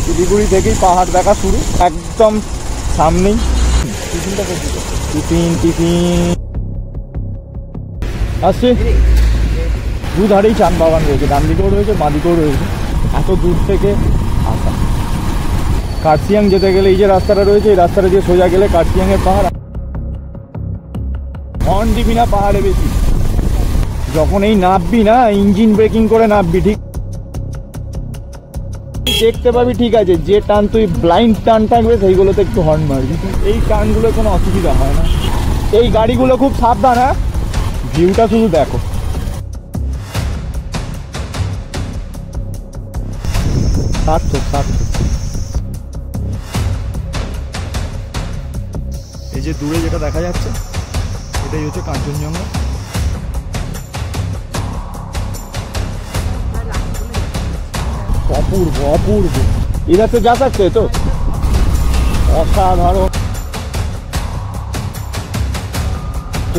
শিলিগুড়ি থেকেই পাহাড় দেখা শুরু, একদম সামনেই। টিফিন আসছে, দুধারেই চান বাগান রয়েছে, ডান দিকেও রয়েছে বাঁ দিকেও রয়েছে। এত দূর থেকে আসা। কার্সিয়াং যেতে গেলে এই যে রাস্তাটা রয়েছে, এই রাস্তাটা দিয়ে সোজা গেলে কার্সিয়াংয়ের পাহাড়। হর্ন দিবি না পাহাড়ে বেশি, যখন এই নামবি না ইঞ্জিন ব্রেকিং করে নামবি, ঠিক দেখতে পাবি। ঠিক আছে, যে টার্ন তুই ব্লাইন্ড টার্ন থাকবে সেইগুলোতে একটু হর্ন মারবি, এই টার্নগুলো কোনো অসুবিধা হয় না। এই গাড়িগুলো খুব সাবধান, হ্যাঁ। ভিউটা শুধু দেখো, সার্থক। এই যে দূরে যেটা দেখা যাচ্ছে এটাই হচ্ছে কাঞ্চনজঙ্ঘা। অপূর্ব। इधर से जा सकते हैं तो অসাধারণ।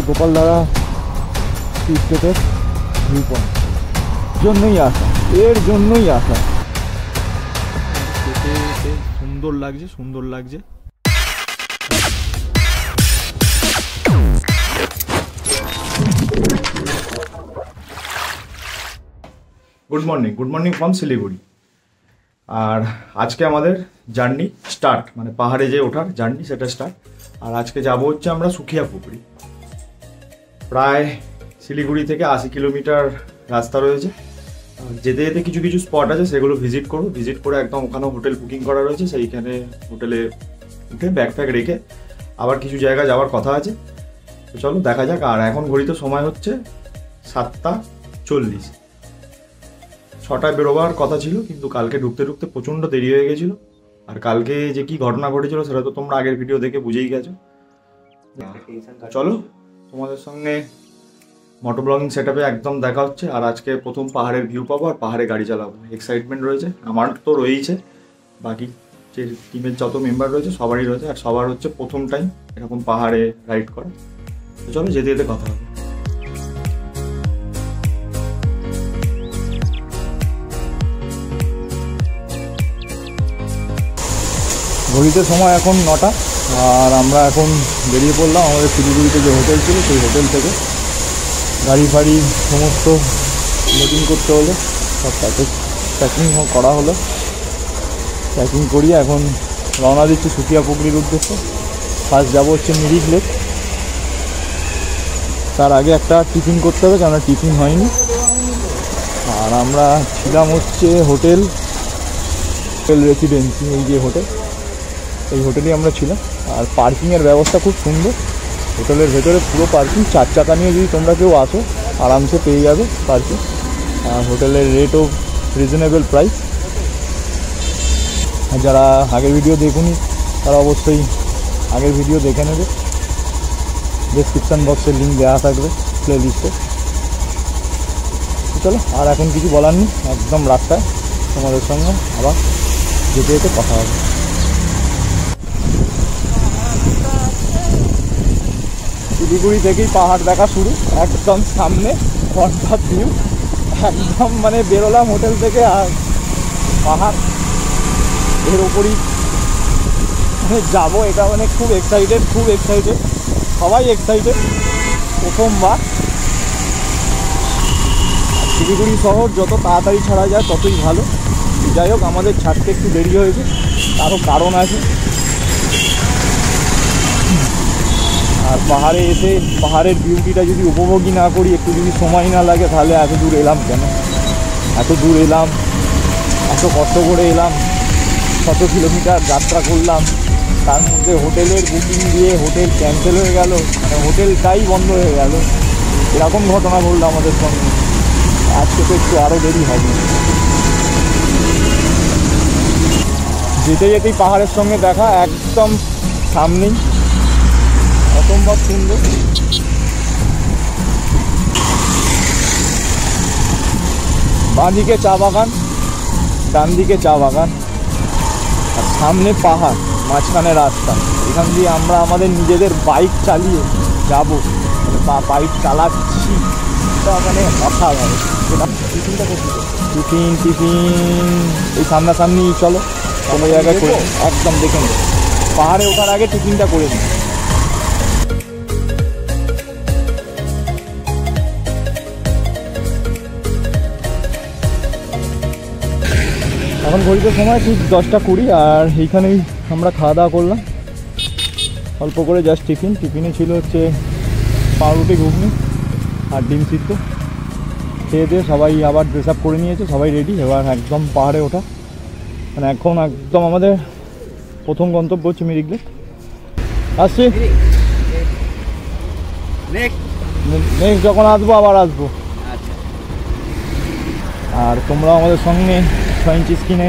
গোপালধারা টি স্টেটের ভিউ পয়েন্ট এর জন্যই আসা। সুন্দর লাগছে। Good morning from Siliguri. আর আজকে আমাদের জার্নি স্টার্ট, মানে পাহাড়ে যে ওঠার জার্নি সেটা স্টার্ট। আর আজকে যাব হচ্ছে আমরা সুখিয়াপুকুরি। প্রায় শিলিগুড়ি থেকে 80 কিলোমিটার রাস্তা রয়েছে। যেতে যেতে কিছু স্পট আছে, সেগুলো ভিজিট করে একদম ওখানেও হোটেল বুকিং করা রয়েছে। সেইখানে হোটেলে উঠে ব্যাগ ফ্যাগ রেখে আবার কিছু জায়গা যাওয়ার কথা আছে। তো চলো দেখা যাক। আর এখন ঘড়িতে সময় হচ্ছে 7:40। 6টায় বেরোবার কথা ছিল, কিন্তু কালকে ঢুকতে প্রচণ্ড দেরি হয়ে গেছিলো। আর কালকে যে কি ঘটনা ঘটেছিল সেটা তো তোমরা আগের ভিডিও দেখে বুঝেই গেছো। চলো তোমাদের সঙ্গে মোটো ব্লগিং সেটআপে একদম দেখা হচ্ছে। আর আজকে প্রথম পাহাড়ের ভিউ পাবো আর পাহাড়ে গাড়ি চালাবো, এক্সাইটমেন্ট রয়েছে। আমার তো রয়েইছে, বাকি যে টিমের যত মেম্বার রয়েছে সবারই রয়েছে। আর সবার হচ্ছে প্রথম টাইম এরকম পাহাড়ে রাইড করা। তো চলো যেতে কথা হবে। ঘড়িতে সময় এখন 9টা। আর আমরা এখন বেরিয়ে পড়লাম আমাদের শিলিগুড়িতে যে হোটেল ছিল সেই হোটেল থেকে। গাড়ি ফাড়ি সমস্ত লোডিং করতে হলো, সব প্যাকিং করা হলো। প্যাকিং করিয়ে এখন রওনা দিচ্ছি সুখিয়াপুকুরির উদ্দেশ্যে। ফার্স্ট যাবো হচ্ছে মিরিক লেক। তার আগে একটা টিফিন করতে হবে, কেননা টিফিন হয়নি। আর আমরা ছিলাম হচ্ছে হোটেল রেসিডেন্সি, এই যে হোটেল, এই হোটেলেই আমরা ছিলাম। আর পার্কিংয়ের ব্যবস্থা খুব সুন্দর হোটেলের ভেতরে, পুরো পার্কিং। 4 চাকা নিয়ে যদি তোমরা কেউ আসো আরামসে পেয়ে যাবে পার্কিং। আর হোটেলের রেটও রিজনেবল প্রাইস। আর যারা আগের ভিডিও দেখুনি তারা অবশ্যই আগের ভিডিও দেখে নেবে, ডেসক্রিপশান বক্সের লিঙ্ক দেওয়া থাকবে প্লে লিস্টে। চলো, আর এখন কিছু বলার নেই, একদম রাস্তায় তোমাদের সঙ্গে আবার যেতে কথা হবে। শিলিগুড়ি থেকেই পাহাড় দেখা শুরু, একদম সামনে ফ্রন্ট ভিউ। একদম মানে বেরোলাম হোটেল থেকে আর পাহাড় এর ওপরই যাবো। এটা মানে খুব এক্সাইটেড। সবাই এক্সাইটেড, প্রথমবার। শিলিগুড়ি শহর যত তাড়াতাড়ি ছাড়া যায় ততই ভালো। যাই হোক, আমাদের ছাড়তে একটু দেরি হয়েছে, তারও কারণ আছে। আর পাহাড়ে এসে পাহাড়ের বিউটিটা যদি উপভোগই না করি, একটু যদি সময় না লাগে, তাহলে এত দূর এলাম কেন? এত কষ্ট করে এলাম, 100 কিলোমিটার যাত্রা করলাম, তার মধ্যে হোটেলের বুকিং দিয়ে হোটেল ক্যান্সেল হয়ে গেল, মানে হোটেলটাই বন্ধ হয়ে গেল। এরকম ঘটনা ঘটলো আমাদের সঙ্গে। আজকে তো একটু আরও দেরি হবে। যেতেই পাহাড়ের সঙ্গে দেখা, একদম সামনেই, অসম্ভব সুন্দর। বাঁ দিকে চা বাগান, ডান দিকে চা বাগান, আর সামনে পাহাড়, মাঝখানে রাস্তা। এখান দিয়ে আমরা আমাদের নিজেদের বাইক চালিয়ে যাব, বাইক চালাচ্ছি, এটা মানে অসাধারণ। টিফিন এই সামনাসামনি। চলো কোনো জায়গায় করে একদম দেখে নিই, পাহাড়ে ওঠার আগে টিফিনটা করে নিই। এখন ঘড়িতে সময় ঠিক 10:20, আর এইখানেই আমরা খাওয়া দাওয়া করলাম অল্প করে, জাস্ট টিফিনে ছিল হচ্ছে পাউরুটি, ঘুগনি আর ডিম সিদ্ধ। খেয়ে দিয়ে সবাই আবার ড্রেস আপ করে নিয়েছে, সবাই রেডি, এবার একদম পাহাড়ে ওঠা। মানে এখন একদম আমাদের প্রথম গন্তব্য হচ্ছে মিরিক লেক। আসছি, নেক্সট যখন আসবো আবার আসবো। আর তোমরা আমাদের সঙ্গে 6 ইঞ্চি স্ক্রিনে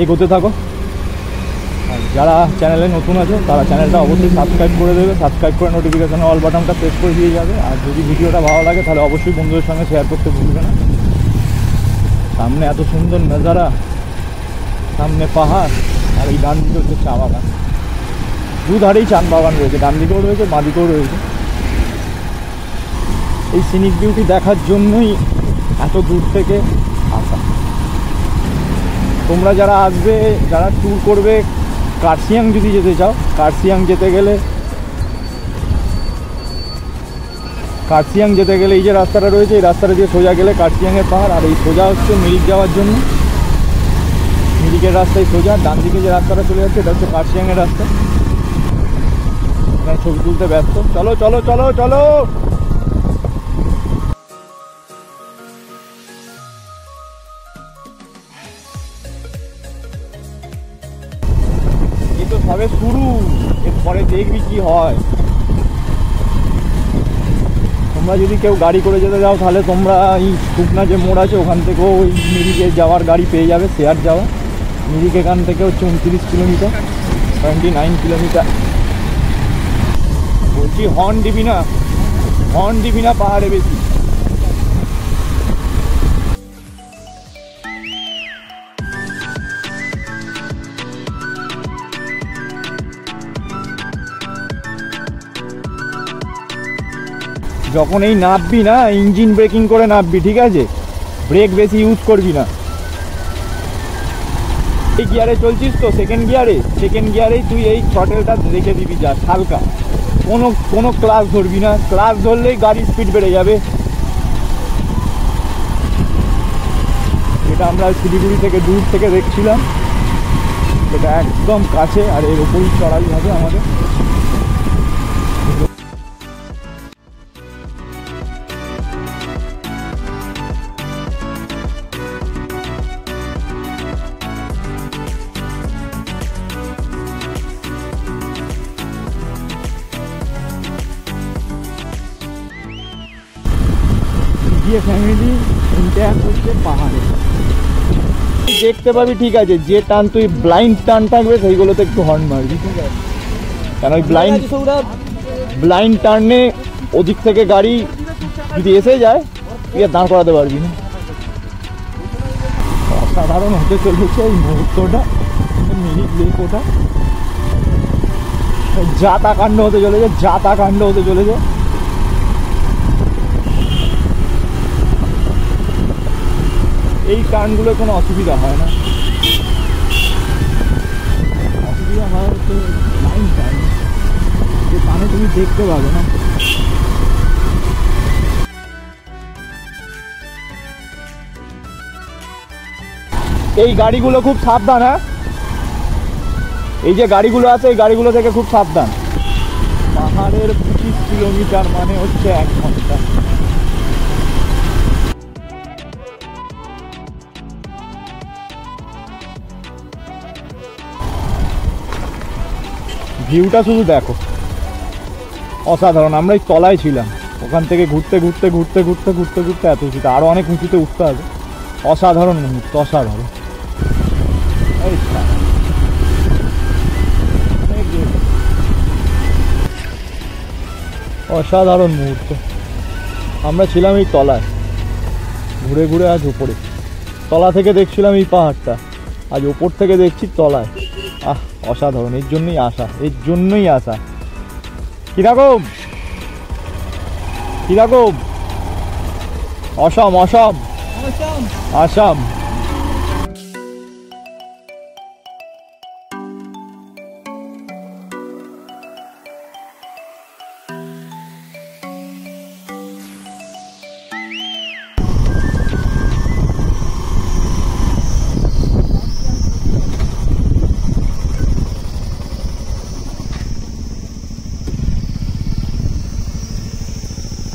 এগোতে থাকো। আর যারা চ্যানেলে নতুন আছে তারা চ্যানেলটা অবশ্যই সাবস্ক্রাইব করে দেবে, সাবস্ক্রাইব করে নোটিফিকেশানে অল বাটনটা প্রেস করে দিয়ে যাবে। আর যদি ভিডিওটা ভালো লাগে তাহলে অবশ্যই বন্ধুদের সঙ্গে শেয়ার করতে ভুলবে না। সামনে এত সুন্দর নজারা, সামনে পাহাড়, আর এই ডান দিকে হচ্ছে চা বাগান। দুধারেই চা বাগান রয়েছে, ডান দিকেও রয়েছে, বাঁ দিকেও রয়েছে। এই সিনিক বিউটি দেখার জন্যই এত দূর থেকে আসা। তোমরা যারা আসবে, যারা ট্যুর করবে, কার্শিয়াং যদি যেতে চাও, কার্শিয়াং যেতে গেলে এই যে রাস্তাটা রয়েছে, এই রাস্তাটা দিয়ে সোজা গেলে কার্শিয়াংয়ের পাহাড়। আর এই সোজা হচ্ছে মিরিক যাওয়ার জন্য, মিরিকের রাস্তায় সোজা। ডান দিকে যে রাস্তাটা চলে যাচ্ছে এটা হচ্ছে কার্শিয়াংয়ের রাস্তা। এখানে ছবি তুলতে ব্যস্ত। চলো চলো চলো চলো। এই তো সবে শুরু, এরপরে দেখবি কি হয়। তোমরা যদি কেউ গাড়ি করে যেতে যাও তাহলে তোমরা এই শুকনা যে মোড় আছে ওখান থেকেও ওই মিরিকে যাওয়ার গাড়ি পেয়ে যাবে, শেয়ার যাওয়া। মিরিক এখান থেকে হচ্ছে 29 কিলোমিটার, 29 কিলোমিটার। বলছি হর্ন দিবি না পাহাড়ে বেশি। যখন এই নামবি না, ইঞ্জিন ব্রেকিং করে নামবি, ঠিক আছে? ব্রেক বেশি ইউজ করবি না। এই গিয়ারে চলছিস তো, সেকেন্ড গিয়ারেই তুই এই থ্রটেলটা রেখে দিবি, যা হালকা, কোনো ক্লাস ধরবি না। ক্লাস ধরলেই গাড়ির স্পিড বেড়ে যাবে। এটা আমরা শিলিগুড়ি থেকে দূর থেকে দেখছিলাম, এটা একদম কাছে, আর এর ওপরই চড়াই হবে আমাদের। ফ্যামিলি ইন্টার করছে পাহাড়ে, দেখতে পাবি, ঠিক আছে? যে টার্ন তুই ব্লাইন্ড টার্ন থাকবে সেইগুলোতে একটু হর্ন মারবি, ঠিক আছে? কেন ওই ব্লাইন্ড টার্নে ওদিক থেকে গাড়ি যদি এসে যায় তুই আর দাঁড় করাতে পারবি না। অসাধারণ হতে চলেছে এই মুহূর্তটা, মিরিক লেক ওটা যাতাকাণ্ড হতে চলেছে। এই টার্নগুলো কোনো অসুবিধা হয় না, অসুবিধা হয় হচ্ছে লাইন টার্ন, যে টার্নে তুমি দেখতে পাবে না। এই গাড়িগুলো খুব সাবধান, হ্যাঁ, এই যে গাড়িগুলো আছে এই গাড়িগুলো থেকে খুব সাবধান। পাহাড়ের 25 কিলোমিটার মানে হচ্ছে 1 ঘন্টা। ভিউটা শুধু দেখো, অসাধারণ। আমরা এই তলায় ছিলাম, ওখান থেকে ঘুরতে এত উঁচুতে, আরো অনেক উঁচুতে উঠতে হবে। অসাধারণ মুহূর্ত, অসাধারণ। অসাধারণ মুহূর্ত। আমরা ছিলাম এই তলায়, ঘুরে আজ উপরে। তলা থেকে দেখছিলাম এই পাহাড়টা, আজ ওপর থেকে দেখছি তলায়। অসাধারণ। এর জন্যই আসা। কিরকম অসম।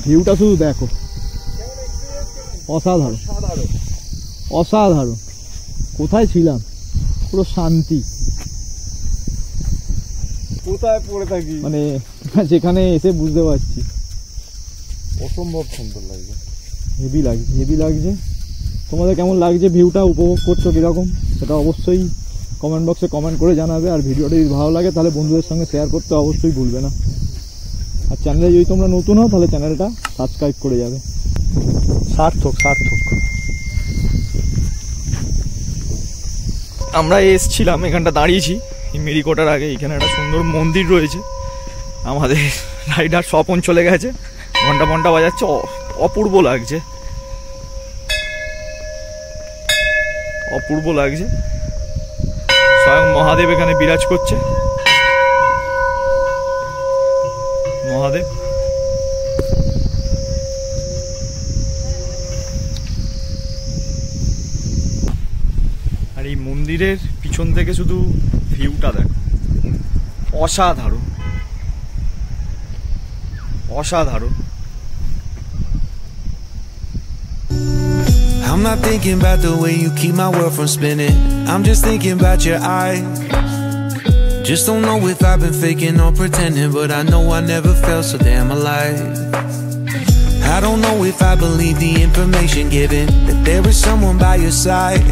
ভিউটা শুধু দেখো, অসাধারণ অসাধারণ। কোথায় ছিলাম, পুরো শান্তি। কোথায় পড়ে থাকি মানে যেখানে এসে বুঝতে পারছি অসম্ভব সুন্দর লাগছে, হেভি লাগছে হেভি লাগছে। তোমাদের কেমন লাগছে, ভিউটা উপভোগ করছো কীরকম, সেটা অবশ্যই কমেন্ট বক্সে কমেন্ট করে জানাবে। আর ভিডিওটা যদি ভালো লাগে তাহলে বন্ধুদের সঙ্গে শেয়ার করতে অবশ্যই ভুলবে না। আর চ্যানেলে যদি তোমরা নতুন হও তাহলে চ্যানেলটা সাবস্ক্রাইব করে যাবে। সার্থক সার্থক। আমরা এসছিলাম, এখানটা দাঁড়িয়েছি এই মেরিকোটার আগে। এখানে একটা সুন্দর মন্দির রয়েছে। আমাদের রাইডার স্বপন চলে গেছে, ঘন্টা ঘন্টা বাজাচ্ছে, অপূর্ব লাগছে অপূর্ব লাগছে। স্বয়ং মহাদেব এখানে বিরাজ করছে। মহাদেব আর এই মন্দিরের পিছন থেকে শুধু ভিউটা দেখো, অসাধারণ অসাধারণ। I'm not thinking about the way you keep my world from spinning. I'm just thinking about your eyes. Just don't know if I've been faking or pretending, but I know I never felt so damn alive. I don't know if I believe the information given, that there is someone by your side,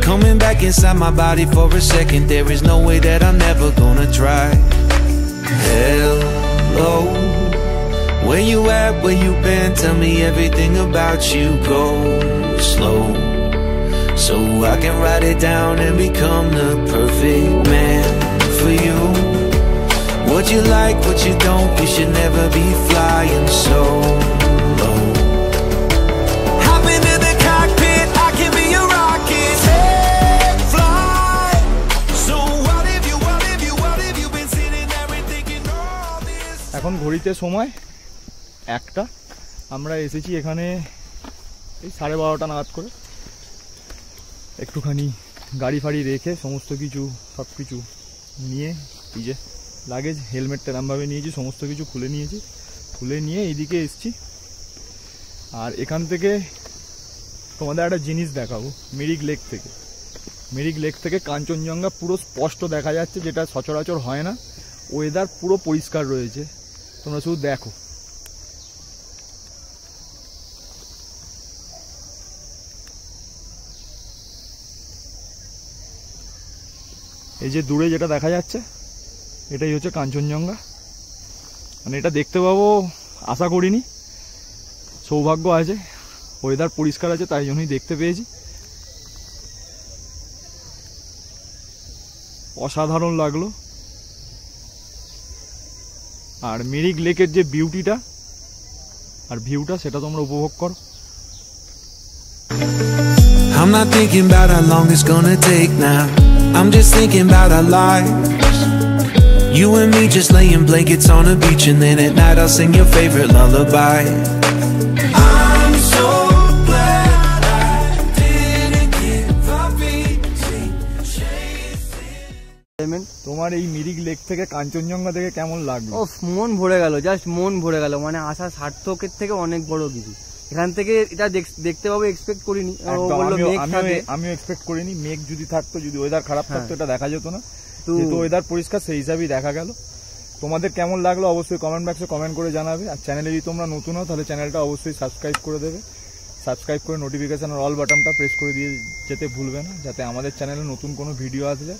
coming back inside my body for a second. There is no way that I'm never gonna try. Hello, where you at, where you been? Tell me everything about you. Go slow, so I can write it down and become the perfect man for you. What you like, what you don't, you should never be flying solo. Hop into the cockpit, I can be your rocket. Hey, fly. So what if you been sitting there and thinking all this? এখন ঘড়িতে সময় 1টা। আমরা এসেছি এখানে এই 12:30 নাগাদ করে। একটুখানি গাড়ি ফাড়ি রেখে সমস্ত কিছু সব কিছু নিয়ে, এই যে লাগেজ হেলমেটটা এরমভাবে নিয়েছি, সমস্ত কিছু খুলে নিয়েছি। খুলে নিয়ে এইদিকে এসছি। আর এখান থেকে তোমাদের একটা জিনিস দেখাবো। মিরিক লেক থেকে কাঞ্চনজঙ্ঘা পুরো স্পষ্ট দেখা যাচ্ছে, যেটা সচরাচর হয় না। ওয়েদার পুরো পরিষ্কার রয়েছে, তোমরা শুধু দেখো। এই যে দূরে যেটা দেখা যাচ্ছে এটাই হচ্ছে কাঞ্চনজঙ্ঘা। মানে এটা দেখতে পাবো আশা করিনি, সৌভাগ্য আছে, ওয়েদার পরিষ্কার আছে তাই জন্যই দেখতে পেয়েছি। অসাধারণ লাগলো। আর মিরিক লেকের যে বিউটিটা আর ভিউটা সেটা তোমরা উপভোগ করো। I'm not thinking about how long it's gonna take now. I'm just thinking about our lives. You and me just laying blankets on a beach, and then at night I'll sing your favorite lullaby. I'm so glad I didn't give up easy chasing. তোমার এই Mirik lake থেকে কাঞ্চনজঙ্ঘা থেকে কেমন লাগলো? ও মন ভরে গেল, just মন ভরে গেল। মানে আশা সার্থকের থেকে অনেক বড় কিছু। এখান থেকে এটা দেখতে পাবো এক্সপেক্ট করিনি। আমিও এক্সপেক্ট করিনি। মেঘ যদি থাকতো, যদি ওয়েদার খারাপ থাকতো, এটা দেখা যেত না। যেহেতু ওয়েদার পরিষ্কার সেই হিসাবেই দেখা গেল। তোমাদের কেমন লাগলো অবশ্যই কমেন্ট বক্সে কমেন্ট করে জানাবে। আর চ্যানেলে যদি তোমরা নতুন হও তাহলে চ্যানেলটা অবশ্যই সাবস্ক্রাইব করে দেবে। সাবস্ক্রাইব করে নোটিফিকেশনের অল বাটনটা প্রেস করে দিয়ে যেতে ভুলবে না, যাতে আমাদের চ্যানেলে নতুন কোনো ভিডিও আসলে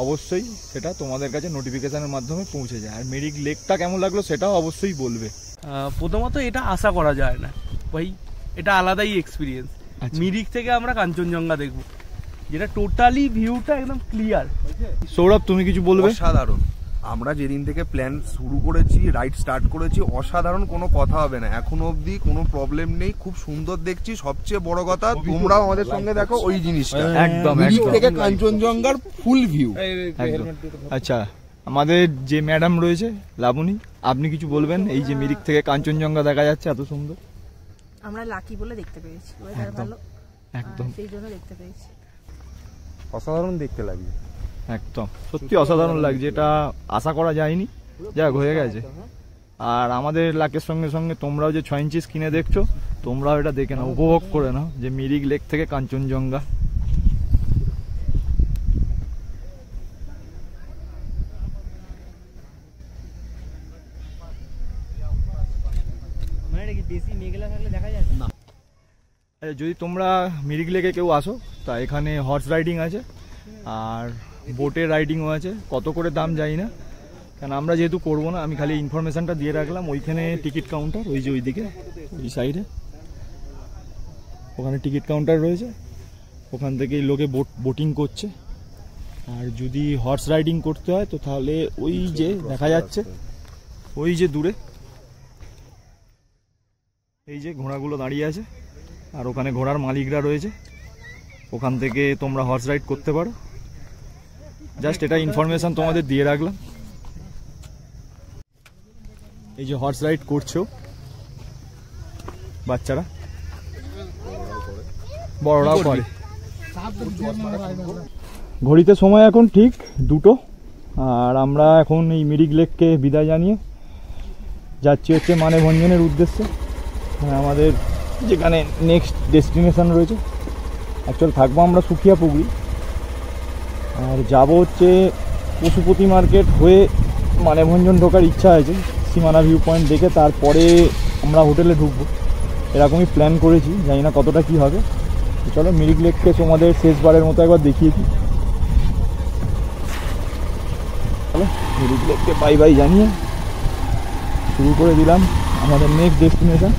অবশ্যই সেটা তোমাদের কাছে নোটিফিকেশনের মাধ্যমে পৌঁছে যায়। আর মিরিক লেকটা কেমন লাগলো সেটাও অবশ্যই বলবে। প্রথমত এটা আশা করা যায় না ভাই, এটা আলাদাই এক্সপিরিয়েন্স। মিরিক থেকে আমরা কাঞ্চনজঙ্ঘা দেখবো, যেটা টোটালি ভিউটা একদম ক্লিয়ার। সৌরভ তুমি কিছু বলবে? অসাধারণ। আমরা যেদিন থেকে প্ল্যান শুরু করেছি, রাইড স্টার্ট করেছি, অসাধারণ, কোনো কথা হবে না। এখনো অবধি কোনো প্রবলেম নেই, খুব সুন্দর দেখছি। সবচেয়ে বড় কথা, তোমরাও আমাদের সঙ্গে দেখো ওই জিনিসটা, একদম মিরিক থেকে কাঞ্চনজঙ্ঘার ফুল ভিউ। আচ্ছা, আমাদের যে ম্যাডাম রয়েছে লাবণী, আপনি কিছু বলবেন? এই যে মিরিক থেকে কাঞ্চনজঙ্ঘা দেখা যাচ্ছে এত সুন্দর। আমরা লাকি বলে দেখতে পেয়েছি, ওয়েদার ভালো, একদম সেই জন্য দেখতে পেয়েছি। অসাধারণ দেখতে লাগছে, একদম সত্যি অসাধারণ লাগছে। এটা আশা করা যায়নি, যাক হয়ে গেছে। আর আমাদের লাকের সঙ্গে সঙ্গে তোমরাও যে 6 ইঞ্চি স্ক্রিনে দেখছো, তোমরাও এটা দেখে নাও, উপভোগ করে নাও যে মিরিক লেক থেকে কাঞ্চনজঙ্ঘা। যদি তোমরা মিরিক লেকে কেউ আসো তা এখানে হর্স রাইডিং আছে আর বোটের রাইডিংও আছে। কত করে দাম জানি না, কারণ আমরা যেহেতু করবো না, আমি খালি ইনফরমেশনটা দিয়ে রাখলাম। ওইখানে টিকিট কাউন্টার, ওই যে ওইদিকে ওই সাইডে ওখানে টিকিট কাউন্টার রয়েছে, ওখান থেকেই লোকে বোটিং করছে। আর যদি হর্স রাইডিং করতে হয় তো তাহলে ওই যে দেখা যাচ্ছে, ওই যে দূরে এই যে ঘোড়াগুলো দাঁড়িয়ে আছে, আর ওখানে ঘোড়ার মালিকরা রয়েছে, ওখান থেকে তোমরা হর্স রাইড করতে পারো। জাস্ট এটা ইনফরমেশন তোমাদের দিয়ে রাখলাম। এই যে হর্স রাইড করছো বাচ্চারা, বড়রাও করে। ঘড়িতে সময় এখন ঠিক 2টো, আর আমরা এখন এই মিরিক লেককে বিদায় জানিয়ে যাচ্ছি হচ্ছে মানেভঞ্জনের উদ্দেশ্যে। আমাদের যেখানে নেক্সট ডেস্টিনেশন রয়েছে, অ্যাকচুয়ালি থাকবো আমরা সুখিয়াপুকুরি, আর যাব হচ্ছে পশুপতি মার্কেট হয়ে মানেভঞ্জন ঢোকার ইচ্ছা আছে। সীমানা ভিউ পয়েন্ট দেখে তারপরে আমরা হোটেলে ঢুকবো, এরকমই প্ল্যান করেছি, জানি না কতটা কি হবে। চলো মিরিক লেককে তোমাদের শেষবারের মতো একবার দেখিয়ে দিই। চলো মিরিক লেককে বাই বাই জানিয়ে শুরু করে দিলাম আমাদের নেক্সট ডেস্টিনেশন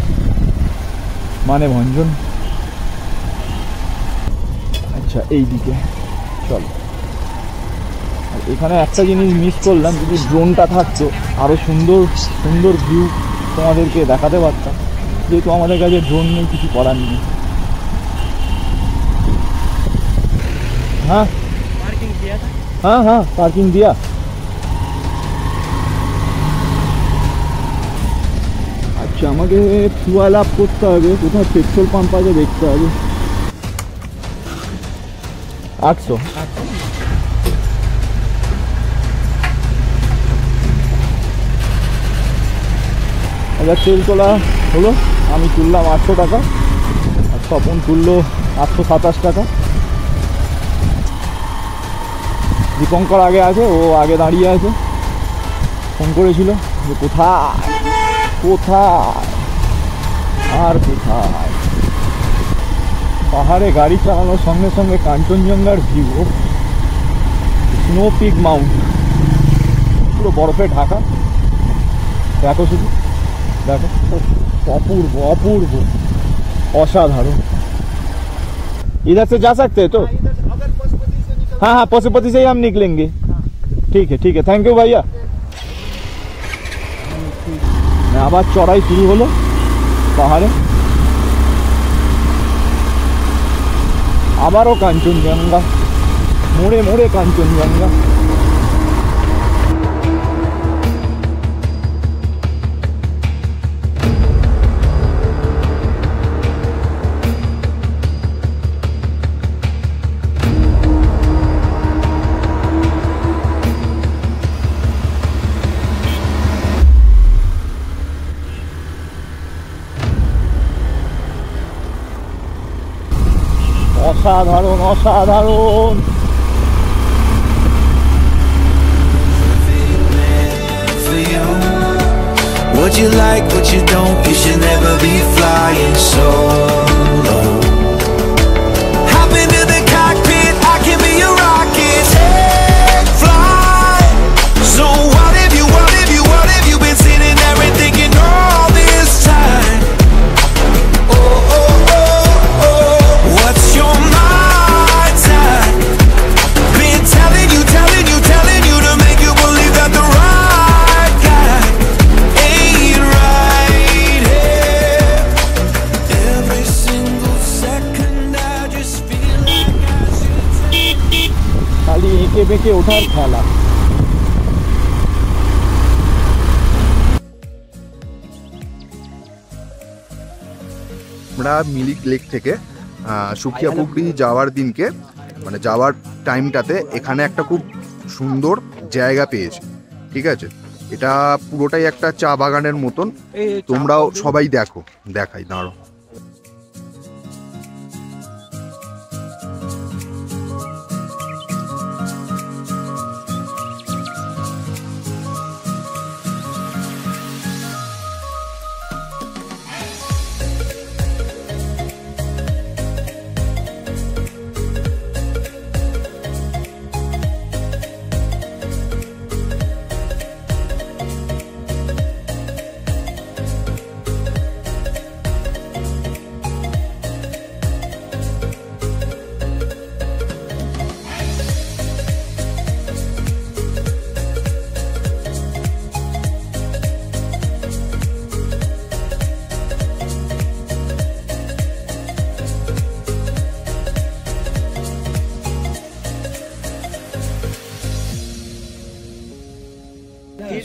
মানেভঞ্জন। আচ্ছা এই দিকে চলো। আর এখানে একটা জিনিস মিস করলাম, যদি ড্রোনটা থাকতো আরও সুন্দর সুন্দর ভিউ তোমাদেরকে দেখাতে পারতাম, যেহেতু আমাদের কাছে ড্রোন নেই, কিছু করার নেই। हाँ हाँ हाँ पार्किंग दिया। अच्छा আমাকে ফুয়েল আপ করতে হবে, কোথায় পেট্রোল পাম্প আছে দেখতে হবে। 800 আচ্ছা তেল তোলা হলো, আমি তুললাম 800 টাকা, আর তপন তুললো 827 টাকা। দীপঙ্কর আগে আছে, ও আগে দাঁড়িয়ে আছে, ফোন করেছিল যে কোথায় কোথায় আর কোথায়। পাহাড়ে গাড়ি চালানোর সঙ্গে সঙ্গে কাঞ্চনজঙ্ঘার ভিউ, স্নো পিক মাউন্ট পুরো বরফে ঢাকা। দেখো শুধু দেখো, অপূর্ব অপূর্ব অসাধারণ। इधर से जा सकते हैं तो? हाँ हाँ पशुपति से ही हम निकलेंगे। ठीक है थैंक यू भैया। আবার চড়াই শুরু হলো পাহাড়ে, আবারও কাঞ্চনজঙ্ঘা, মোড়ে মোড়ে কাঞ্চনজঙ্ঘা। অসাধারণ অসাধারণ। What you like, what you don't, you should never be flying solo. Hop into the cockpit, I can be your rocket. Take flight. So what have you been sitting there and thinking all this time? Oh, oh, oh, oh, what's your mind type? Been telling you to make you believe that the right guy ain't right here. Every single second I just feel like I should take. খালি এঁকে বেঁকে ওঠার খেলা। আমরা Mirik lake থেকে সুখিয়াপুকুরি যাওয়ার দিনকে, মানে যাওয়ার টাইমটাতে এখানে একটা খুব সুন্দর জায়গা পেয়েছি, ঠিক আছে? এটা পুরোটাই একটা চা বাগানের মতন। তোমরাও সবাই দেখো, দেখাই দাঁড়ো।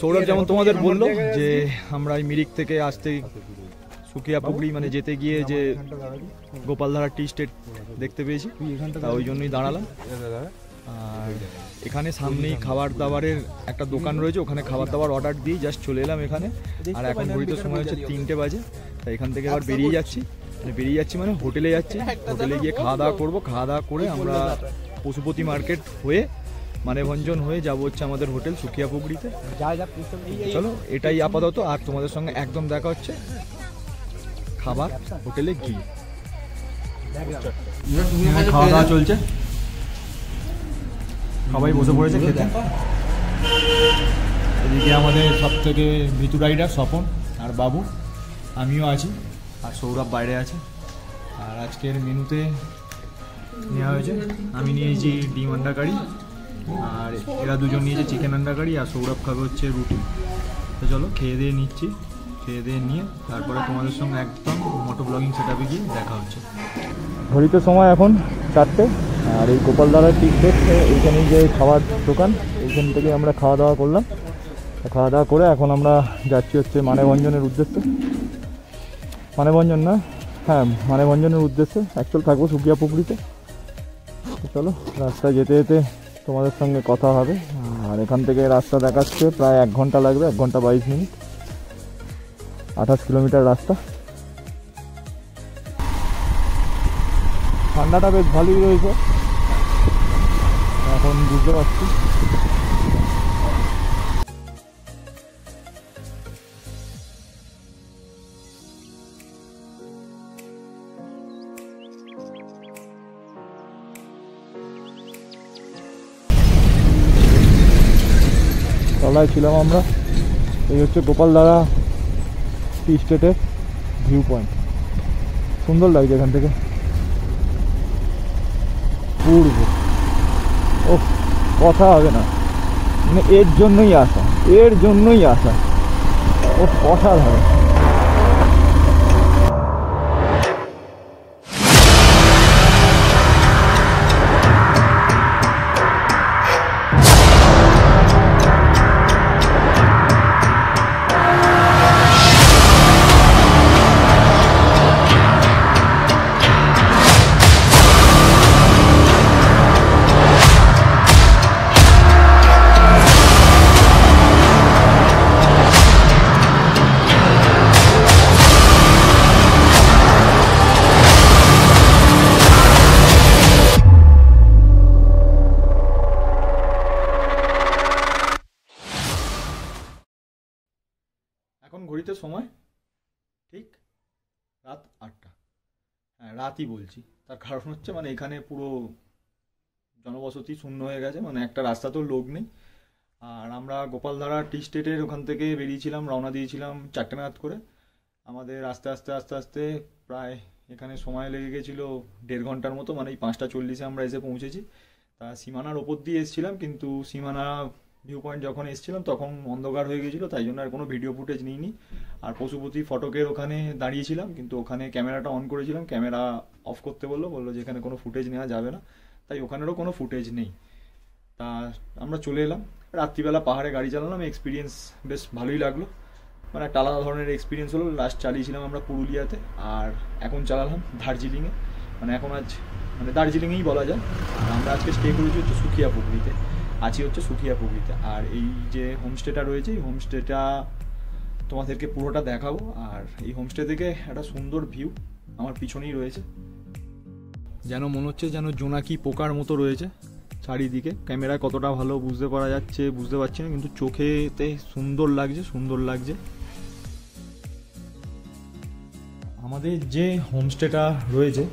সৌরভ যেমন তোমাদের বললো যে আমরা এই মিরিক থেকে আসতে সুকিয়া পুকুরি মানে যেতে গিয়ে যে গোপালধারা টি স্টেট দেখতে পেয়েছি, তা ওই জন্যই দাঁড়ালাম। আর এখানে সামনেই খাবার দাবারের একটা দোকান রয়েছে, ওখানে খাবার দাবার অর্ডার দিয়ে জাস্ট চলে এলাম এখানে। আর এখন ঘড়িতে সময় হচ্ছে 3টে বাজে, তাই এখান থেকে এবার বেরিয়ে যাচ্ছি মানে হোটেলে যাচ্ছি। হোটেলে গিয়ে খাওয়া দাওয়া করবো, খাওয়া দাওয়া করে আমরা পশুপতি মার্কেট হয়ে মানেভঞ্জন হয়ে যাবো হচ্ছে আমাদের হোটেল সুকিয়া পুকুরিতে। চলো এটাই আপাতত, আর তোমাদের সঙ্গে একদম দেখা হচ্ছে খাবার হোটেলে গিয়ে। খাওয়া দাওয়া চলছে, সবাই বসে পড়েছে খেতে। এদিকে আমাদের সব থেকে ভিতু রাইডার স্বপন আর বাবু, আমিও আছি, আর সৌরভ বাইরে আছে। আর আজকের মেনুতে নেওয়া হয়েছে, আমি নিয়েছি ডিম আন্ডা কারি, আর এরা দুজন নিয়েছে চিকেন আন্ডা কারি, আর সৌরভ খাবে হচ্ছে রুটি। তো চলো খেয়ে দিয়ে নিচ্ছি, খেয়ে দিয়ে নিয়ে তারপরে তোমাদের সঙ্গে একদম মোটো ব্লগিং সেটআপে গিয়ে দেখা হচ্ছে। ঘড়িতে সময় এখন 4টে, আর এই গোপালধারা টি স্টেট এইখানে যে খাবার দোকান, এইখান থেকে আমরা খাওয়া দাওয়া করলাম। খাওয়া দাওয়া করে এখন আমরা যাচ্ছি হচ্ছে মানেভঞ্জনের উদ্দেশ্যে। মানেভঞ্জন না, হ্যাঁ মানেভঞ্জনের উদ্দেশ্যে। অ্যাকচুয়াল থাকবো সুকিয়া পুকুরিতে। তো চলো রাস্তায় যেতে যেতে তোমাদের সঙ্গে কথা হবে। আর এখান থেকে রাস্তা দেখাচ্ছে প্রায় 1 ঘন্টা লাগবে, 1 ঘন্টা 22 মিনিট, 28 কিলোমিটার রাস্তা। ঠান্ডাটা বেশ ভালোই রয়েছে এখন, বুঝতে পারছি। তলায় ছিলাম আমরা, এই হচ্ছে গোপালধারা টি স্টেটের ভিউ পয়েন্ট। সুন্দর লাগছে এখান থেকে পূর্ব, ও কথা হবে না, মানে এর জন্যই আসা, ও অসাধারণ। এখন ঘড়িতে সময় ঠিক রাত 8টা, হ্যাঁ রাতই বলছি, তার কারণ হচ্ছে মানে এখানে পুরো জনবসতি শূন্য হয়ে গেছে, মানে একটা রাস্তাতেও লোক নেই। আর আমরা গোপালধারা টি স্টেটের ওখান থেকে বেরিয়েছিলাম, রওনা দিয়েছিলাম 4টে নাগাদ করে। আমাদের আস্তে আস্তে আস্তে আস্তে প্রায় এখানে সময় লেগে গেছিলো 1.5 ঘন্টার মতো, মানে এই 5:40-এ আমরা এসে পৌঁছেছি। তা সীমানার ওপর দিয়ে এসেছিলাম, কিন্তু সীমানা ভিউ পয়েন্ট যখন এসেছিলাম তখন অন্ধকার হয়ে গেছিলো, তাই জন্য আর কোনো ভিডিও ফুটেজ নিইনি। আর পশুপতি ফটকের ওখানে দাঁড়িয়েছিলাম, কিন্তু ওখানে ক্যামেরাটা অন করেছিলাম, ক্যামেরা অফ করতে বললো যে এখানে কোনো ফুটেজ নেওয়া যাবে না, তাই ওখানেরও কোনো ফুটেজ নেই। তা আমরা চলে এলাম। রাত্রিবেলা পাহাড়ে গাড়ি চালালাম, এক্সপিরিয়েন্স বেশ ভালোই লাগলো, মানে একটা আলাদা ধরনের এক্সপিরিয়েন্স হলো। লাস্ট চালিয়েছিলাম আমরা পুরুলিয়াতে, আর এখন চালালাম দার্জিলিংয়ে, মানে এখন আজ মানে দার্জিলিংয়েই বলা যায়। আর আমরা আজকে স্টে করেছি হচ্ছে সুকিয়া পুকুরিতে। আছি হচ্ছে সুখিয়া পুকুরিতে। আর এই যে হোমস্টেটা রয়েছে, এই হোমস্টেটা তোমাদেরকে পুরোটা দেখাবো। আর এই হোমস্টে থেকে একটা সুন্দর ভিউ আমার পিছনেই রয়েছে, যেন মনে হচ্ছে যেন জোনাকি পোকার মতো রয়েছে চারিদিকে। ক্যামেরায় কতটা ভালো বুঝতে পারা যাচ্ছে বুঝতে পারছি না, কিন্তু চোখেতে সুন্দর লাগছে, সুন্দর লাগছে। আমাদের যে হোমস্টেটা রয়েছে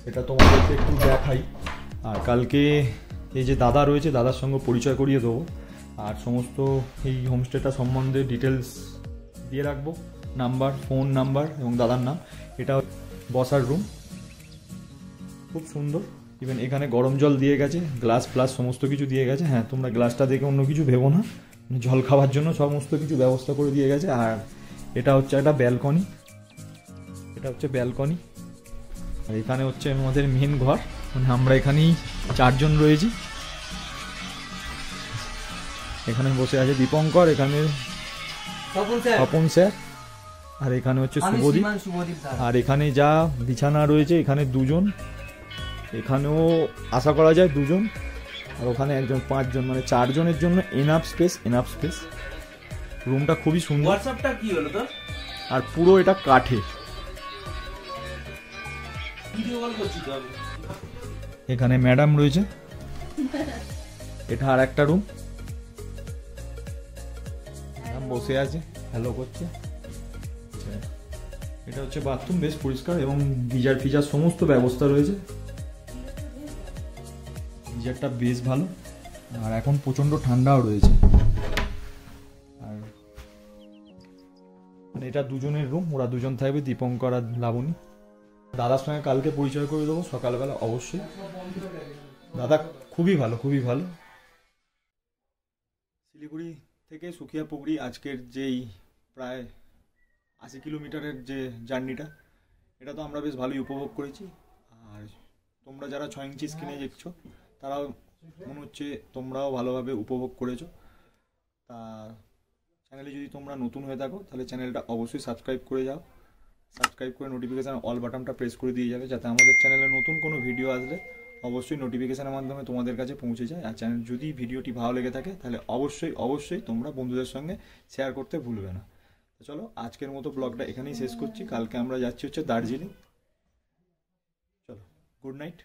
সেটা তোমাদেরকে একটু দেখাই। আর কালকে এই যে দাদা রয়েছে, দাদার সঙ্গে পরিচয় করিয়ে দেবো। আর সমস্ত এই হোমস্টেটা সম্বন্ধে ডিটেলস দিয়ে রাখবো, নাম্বার, ফোন নাম্বার এবং দাদার নাম। এটা বসার রুম, খুব সুন্দর। ইভেন এখানে গরম জল দিয়ে গেছে, গ্লাস প্লাস সমস্ত কিছু দিয়ে গেছে। হ্যাঁ, তোমরা গ্লাসটা দেখে অন্য কিছু ভেবো না, জল খাওয়ার জন্য সমস্ত কিছু ব্যবস্থা করে দিয়ে গেছে। আর এটা হচ্ছে একটা ব্যালকনি, এটা হচ্ছে ব্যালকনি। আর এখানে হচ্ছে আমাদের মেন ঘর, মানে আমরা এখানেই 4 জন রয়েছি। এখানে বসে আছে দীপঙ্কর, এখানে স্বপন স্যার, আর এখানে হচ্ছে শুভদীপ। আর এখানে যা বিছানা রয়েছে, এখানে 2 জন, এখানেও আশা করা যায় 2 জন, আর ওখানে একজন, 5 জন, মানে 4 জনের জন্য এনাফ স্পেস, এনাফ স্পেস। রুমটা খুবই সুন্দর। হোয়াটসঅ্যাপটা কি হলো তোর? আর পুরো এটা কাঠে। ভিডিও কল করছি তো আমি। এখানে ম্যাডাম রয়েছে, এটা আর একটা রুম, ম্যাডাম বসে আছে, হ্যালো করছে। এটা হচ্ছে বাথরুম, বেশ পরিষ্কার এবং গিজার ফিজার সমস্ত ব্যবস্থা রয়েছে। গিজারটা বেশ ভালো। আর এখন প্রচন্ড ঠান্ডাও রয়েছে। আর মানে এটা 2 জনের রুম, ওরা 2 জন থাকবে, দীপঙ্কর আর লাবণী। দাদার সঙ্গে কালকে পরিচয় করে দেবো সকালবেলা অবশ্যই। দাদা খুবই ভালো, খুবই ভালো। শিলিগুড়ি থেকে সুখিয়া পুকুরি আজকের যেই প্রায় 80 কিলোমিটারের যে জার্নিটা, এটা তো আমরা বেশ ভালোই উপভোগ করেছি। আর তোমরা যারা 6 ইঞ্চি স্ক্রিনে দেখছো, তারাও মনে হচ্ছে তোমরাও ভালোভাবে উপভোগ করেছো। তা চ্যানেলে যদি তোমরা নতুন হয়ে থাকো, তাহলে চ্যানেলটা অবশ্যই সাবস্ক্রাইব করে যাও। সাবস্ক্রাইব করে নোটিফিকেশান অল বাটনটা প্রেস করে দিয়ে যাবে, যাতে আমাদের চ্যানেলে নতুন কোনো ভিডিও আসলে অবশ্যই নোটিফিকেশানের মাধ্যমে তোমাদের কাছে পৌঁছে যায়। আর চ্যানেল যদি ভিডিওটি ভালো লেগে থাকে, তাহলে অবশ্যই অবশ্যই তোমরা বন্ধুদের সঙ্গে শেয়ার করতে ভুলবে না। তো চলো, আজকের মতো ব্লগটা এখানেই শেষ করছি। কালকে আমরা যাচ্ছি হচ্ছে দার্জিলিং। চলো, গুড নাইট।